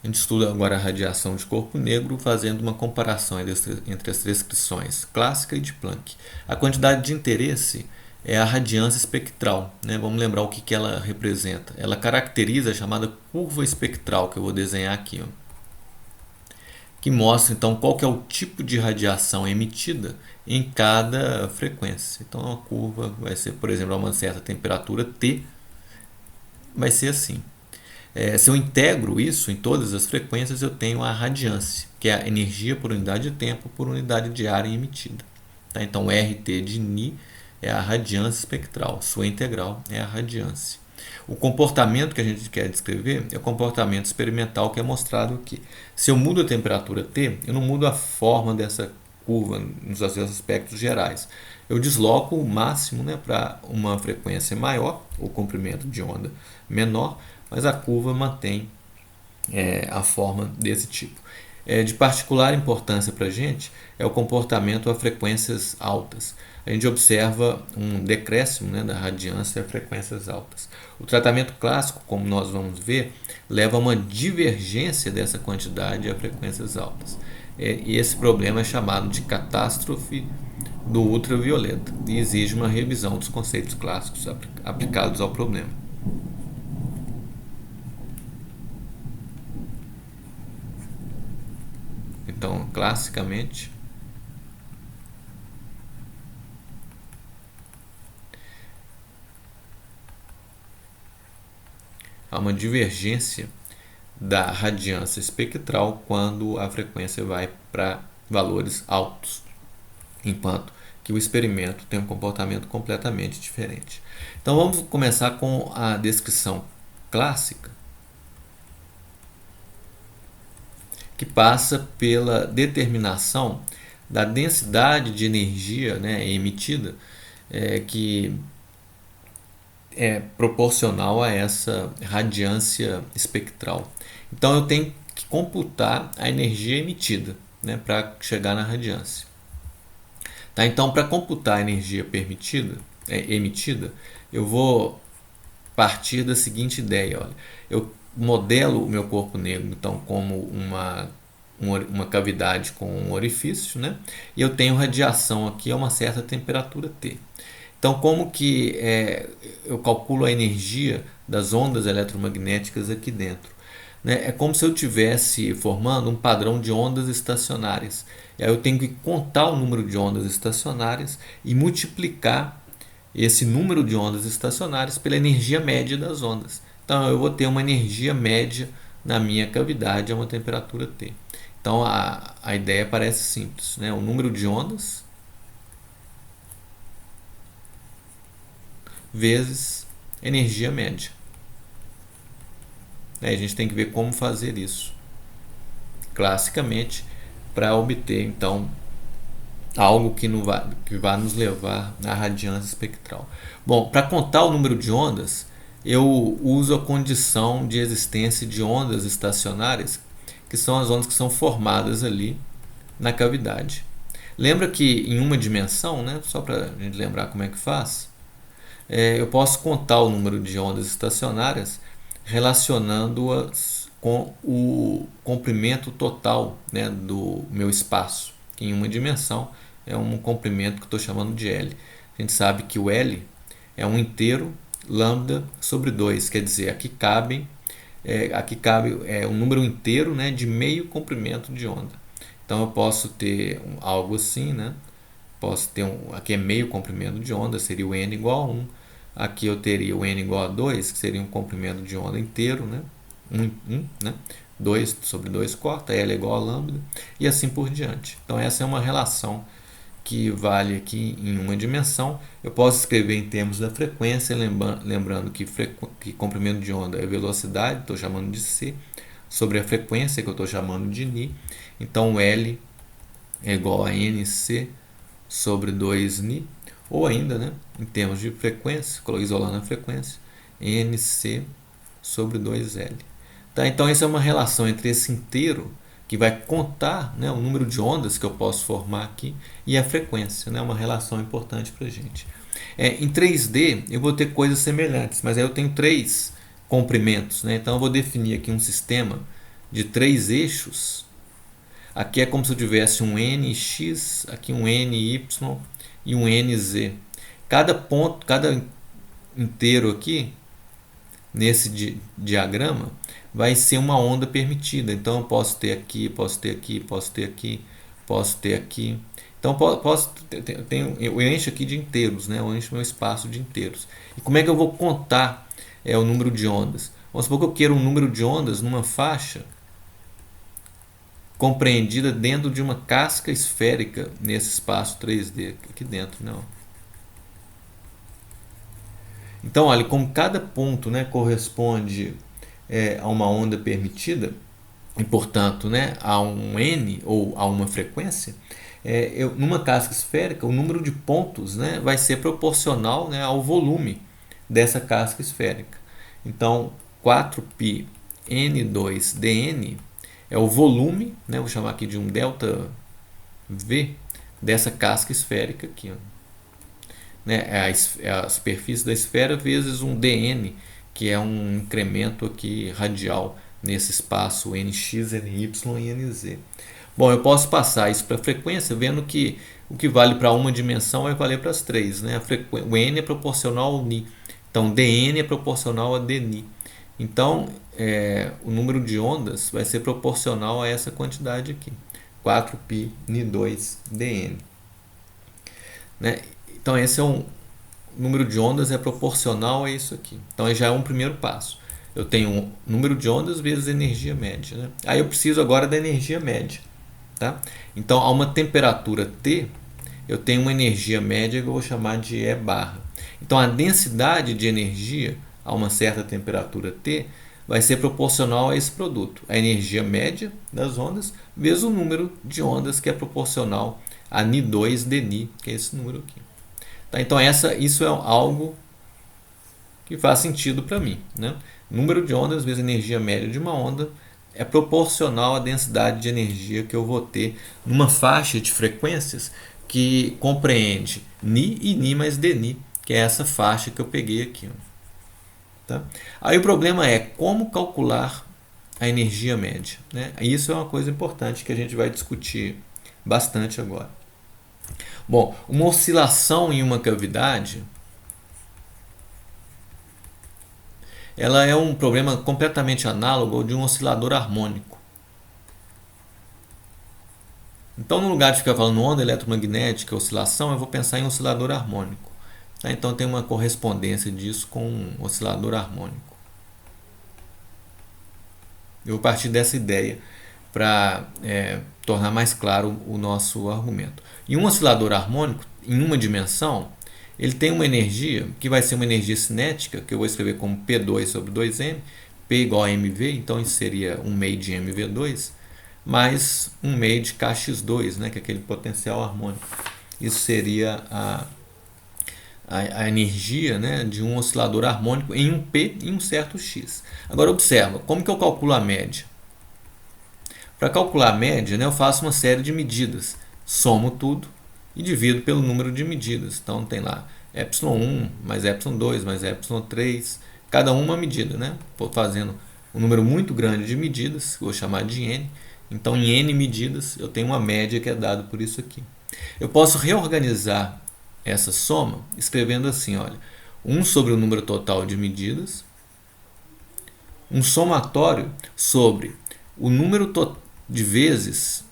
A gente estuda agora a radiação de corpo negro, fazendo uma comparação entre as descrições clássica e de Planck. A quantidade de interesse é a radiância espectral, né? Vamos lembrar o que ela representa. Ela caracteriza a chamada curva espectral, que eu vou desenhar aqui, ó, que mostra então qual que é o tipo de radiação emitida em cada frequência. Então a curva vai ser, por exemplo, a uma certa temperatura T, vai ser assim. Se eu integro isso em todas as frequências, eu tenho a radiância, que é a energia por unidade de tempo por unidade de área emitida. Tá? Então, RT de Ni é a radiância espectral, sua integral é a radiância. O comportamento que a gente quer descrever é o comportamento experimental que é mostrado aqui. Se eu mudo a temperatura T, eu não mudo a forma dessa curva nos seus aspectos gerais. Eu desloco o máximo, né, para uma frequência maior, o comprimento de onda menor, mas a curva mantém a forma desse tipo. De particular importância para a gente é o comportamento a frequências altas. A gente observa um decréscimo, né, da radiância a frequências altas. O tratamento clássico, como nós vamos ver, leva a uma divergência dessa quantidade a frequências altas. E esse problema é chamado de catástrofe do ultravioleta e exige uma revisão dos conceitos clássicos aplicados ao problema. Então, classicamente, há uma divergência da radiância espectral quando a frequência vai para valores altos, enquanto que o experimento tem um comportamento completamente diferente. Então vamos começar com a descrição clássica, que passa pela determinação da densidade de energia, né, emitida, que é proporcional a essa radiância espectral. Então eu tenho que computar a energia emitida, né, para chegar na radiância. Tá? Então, para computar a energia emitida, eu vou partir da seguinte ideia. Olha, eu modelo o meu corpo negro então, como uma cavidade com um orifício, né? E eu tenho radiação aqui a uma certa temperatura T. Então, como que eu calculo a energia das ondas eletromagnéticas aqui dentro? Né? É como se eu estivesse formando um padrão de ondas estacionárias. E aí eu tenho que contar o número de ondas estacionárias e multiplicar esse número de ondas estacionárias pela energia média das ondas. Então eu vou ter uma energia média na minha cavidade a uma temperatura T. Então a ideia parece simples, né? O número de ondas vezes energia média. Aí a gente tem que ver como fazer isso classicamente para obter então algo que vai nos levar à radiância espectral. Bom, para contar o número de ondas, eu uso a condição de existência de ondas estacionárias, que são as ondas que são formadas ali na cavidade. Lembra que em uma dimensão, né, só para a gente lembrar como é que faz, eu posso contar o número de ondas estacionárias relacionando-as com o comprimento total, né, do meu espaço, que em uma dimensão é um comprimento que eu estou chamando de L. A gente sabe que o L é um inteiro lambda sobre 2, quer dizer, aqui cabe um número inteiro, né, de meio comprimento de onda. Então eu posso ter algo assim, né? Posso ter aqui é meio comprimento de onda, seria o n igual a 1. Aqui eu teria o n igual a 2, que seria um comprimento de onda inteiro, né? 1, né? 2 sobre 2 corta, L é igual a lambda, e assim por diante. Então essa é uma relação que vale aqui em uma dimensão. Eu posso escrever em termos da frequência, lembrando que comprimento de onda é velocidade, estou chamando de c, sobre a frequência, que eu estou chamando de Ni. Então L é igual a nc sobre 2Ni, ou ainda, né, em termos de frequência, isolando a frequência, nc sobre 2L. Tá? Então essa é uma relação entre esse inteiro, que vai contar, né, o número de ondas que eu posso formar aqui, e a frequência, né, uma relação importante para a gente. Em 3D eu vou ter coisas semelhantes, mas aí eu tenho três comprimentos, né? Então eu vou definir aqui um sistema de 3 eixos, aqui é como se eu tivesse um nx, aqui um ny e um nz. Cada ponto, cada inteiro aqui, nesse diagrama, vai ser uma onda permitida. Então eu posso ter aqui, posso ter aqui, posso ter aqui, posso ter aqui. Então eu encho aqui de inteiros, né? Eu encho meu espaço de inteiros. E como é que eu vou contar o número de ondas? Vamos supor que eu queira um número de ondas numa faixa compreendida dentro de uma casca esférica nesse espaço 3D aqui dentro, não? Então, olha, como cada ponto, né, corresponde a uma onda permitida e, portanto, né, a um n ou a uma frequência, numa casca esférica, o número de pontos, né, vai ser proporcional, né, ao volume dessa casca esférica. Então, 4π n2dn é o volume, né, vou chamar aqui de um delta V, dessa casca esférica aqui, ó. Né, é a superfície da esfera vezes um dn, que é um incremento aqui radial nesse espaço nx, ny e nz. Bom, eu posso passar isso para a frequência, vendo que o que vale para uma dimensão vai valer para as três, né? O n é proporcional ao ni, então dn é proporcional a dni. Então, o número de ondas vai ser proporcional a essa quantidade aqui, 4π n2dn. Né? Então, esse é um número de ondas é proporcional a isso aqui. Então, já é um primeiro passo. Eu tenho um número de ondas vezes energia média. Né? Aí eu preciso agora da energia média. Tá? Então, a uma temperatura T, eu tenho uma energia média que eu vou chamar de E barra. Então, a densidade de energia a uma certa temperatura T vai ser proporcional a esse produto. A energia média das ondas vezes o número de ondas que é proporcional a Ni2dni, que é esse número aqui. Tá? Então, isso é algo que faz sentido para mim. Né? Número de ondas vezes a energia média de uma onda é proporcional à densidade de energia que eu vou ter numa faixa de frequências que compreende Ni e Ni mais Dni, que é essa faixa que eu peguei aqui. Tá? Aí o problema é como calcular a energia média. Né? Isso é uma coisa importante que a gente vai discutir bastante agora. Bom, uma oscilação em uma cavidade, ela é um problema completamente análogo ao de um oscilador harmônico. Então, no lugar de ficar falando onda eletromagnética, oscilação, eu vou pensar em oscilador harmônico. Tá? Então, tem uma correspondência disso com um oscilador harmônico. Eu vou partir dessa ideia para tornar mais claro o nosso argumento. E um oscilador harmônico, em uma dimensão, ele tem uma energia que vai ser uma energia cinética, que eu vou escrever como P2 sobre 2M, P igual a mV, então isso seria um meio de mV2, mais um meio de kx2, né, que é aquele potencial harmônico. Isso seria a energia, né, de um oscilador harmônico em um P e um certo x. Agora observa, como que eu calculo a média? Para calcular a média, né, eu faço uma série de medidas, somo tudo e divido pelo número de medidas. Então tem lá ε1 mais ε2 mais ε3, cada uma medida, né? Estou fazendo um número muito grande de medidas, vou chamar de n. Então em n medidas eu tenho uma média que é dada por isso aqui. Eu posso reorganizar essa soma escrevendo assim, olha, 1 sobre o número total de medidas, um somatório sobre o número de vezes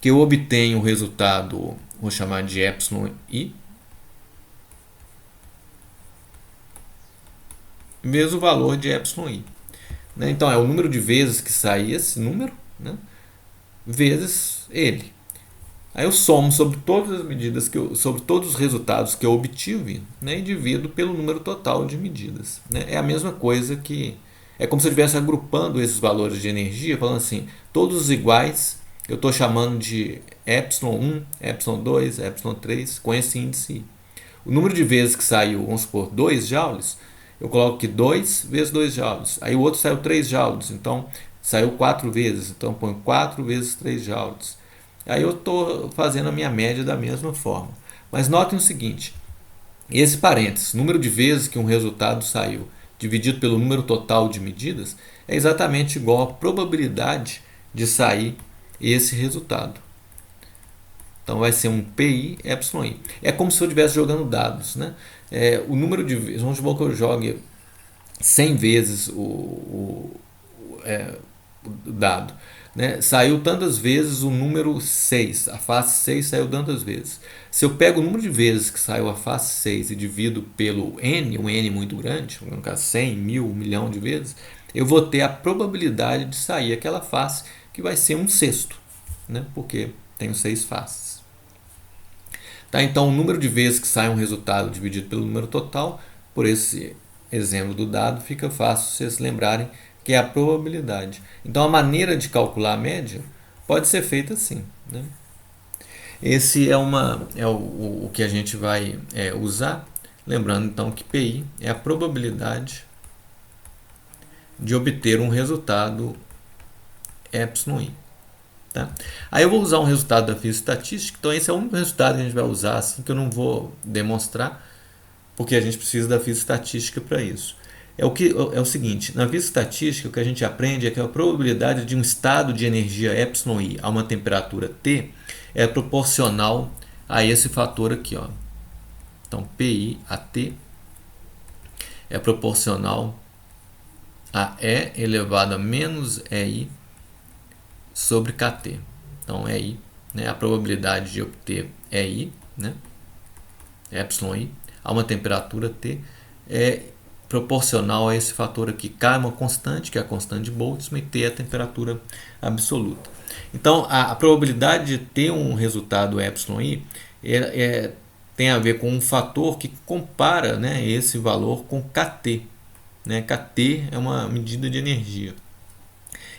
que eu obtenho o resultado, vou chamar de εi, vezes o valor de εi. Né? Então, é o número de vezes que sai esse número, né? Vezes ele. Aí eu somo sobre todas as medidas, sobre todos os resultados que eu obtive, né? E divido pelo número total de medidas. Né? É a mesma coisa que... É como se eu estivesse agrupando esses valores de energia, falando assim, todos iguais, eu estou chamando de ε1, ε2, ε3, com esse índice I. O número de vezes que saiu, vamos supor, 2 joules, eu coloco aqui 2 vezes 2 joules. Aí o outro saiu 3 joules, então saiu 4 vezes, então eu ponho 4 vezes 3 joules. Aí eu estou fazendo a minha média da mesma forma. Mas notem o seguinte, esse parênteses, número de vezes que um resultado saiu, dividido pelo número total de medidas é exatamente igual à probabilidade de sair esse resultado. Então vai ser um PI εi. É como se eu estivesse jogando dados, né? O número de vezes, vamos supor que eu jogue 100 vezes o dado, né? Saiu tantas vezes o número 6, a face 6 saiu tantas vezes. Se eu pego o número de vezes que saiu a face 6 e divido pelo n, um n muito grande, no caso 100, 1000, 1 milhão de vezes, eu vou ter a probabilidade de sair aquela face que vai ser 1/6, né? Porque tenho 6 faces. Tá? Então, o número de vezes que sai um resultado dividido pelo número total, por esse exemplo do dado, fica fácil vocês lembrarem que é a probabilidade. Então, a maneira de calcular a média pode ser feita assim, né? Esse é o que a gente vai usar. Lembrando, então, que PI é a probabilidade de obter um resultado εi. Tá? Aí eu vou usar um resultado da física estatística, então esse é o único resultado que a gente vai usar, assim, que eu não vou demonstrar, porque a gente precisa da física estatística para isso. É o seguinte, na física estatística o que a gente aprende é que a probabilidade de um estado de energia εi a uma temperatura T é proporcional a esse fator aqui, ó. Então PI a T é proporcional a E elevado a menos EI sobre KT. Então EI, né, a probabilidade de obter EI, né, εi, a uma temperatura T é proporcional a esse fator aqui. K é uma constante, que é a constante de Boltzmann, e T é a temperatura absoluta. Então a probabilidade de ter um resultado εi tem a ver com um fator que compara, né, esse valor com KT. Né? KT é uma medida de energia.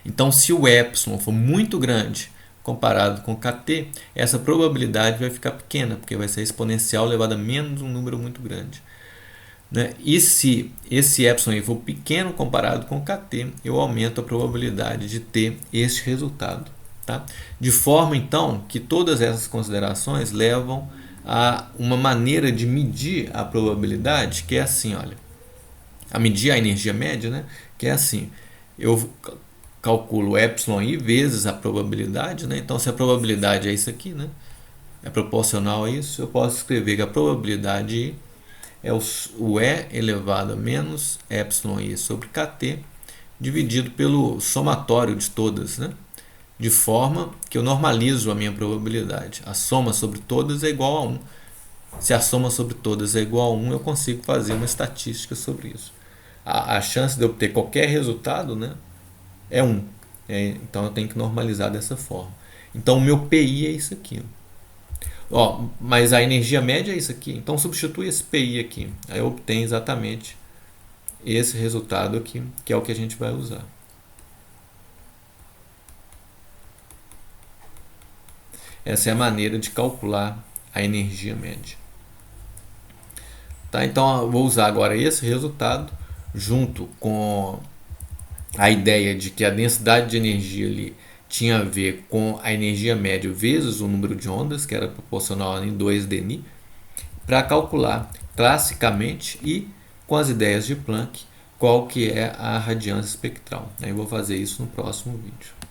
Então, se o epsilon for muito grande comparado com KT, essa probabilidade vai ficar pequena, porque vai ser exponencial elevado a menos um número muito grande. Né? E se esse epsilon for pequeno comparado com KT, eu aumento a probabilidade de ter este resultado. Tá? De forma, então, que todas essas considerações levam a uma maneira de medir a probabilidade, que é assim, olha, a medir a energia média, né? Que é assim, eu calculo εi vezes a probabilidade, né? Então, se a probabilidade é isso aqui, né? É proporcional a isso, eu posso escrever que a probabilidade é o E elevado a menos εi sobre KT, dividido pelo somatório de todas, né? De forma que eu normalizo a minha probabilidade. A soma sobre todas é igual a 1. Se a soma sobre todas é igual a 1, eu consigo fazer uma estatística sobre isso. A chance de eu obter qualquer resultado, né, é 1. Então eu tenho que normalizar dessa forma. Então o meu PI é isso aqui. Ó, mas a energia média é isso aqui. Então substitui esse PI aqui. Aí eu obtenho exatamente esse resultado aqui, que é o que a gente vai usar. Essa é a maneira de calcular a energia média. Tá? Então eu vou usar agora esse resultado junto com a ideia de que a densidade de energia ali tinha a ver com a energia média vezes o número de ondas, que era proporcional em 2dni, para calcular classicamente e com as ideias de Planck qual que é a radiância espectral. Eu vou fazer isso no próximo vídeo.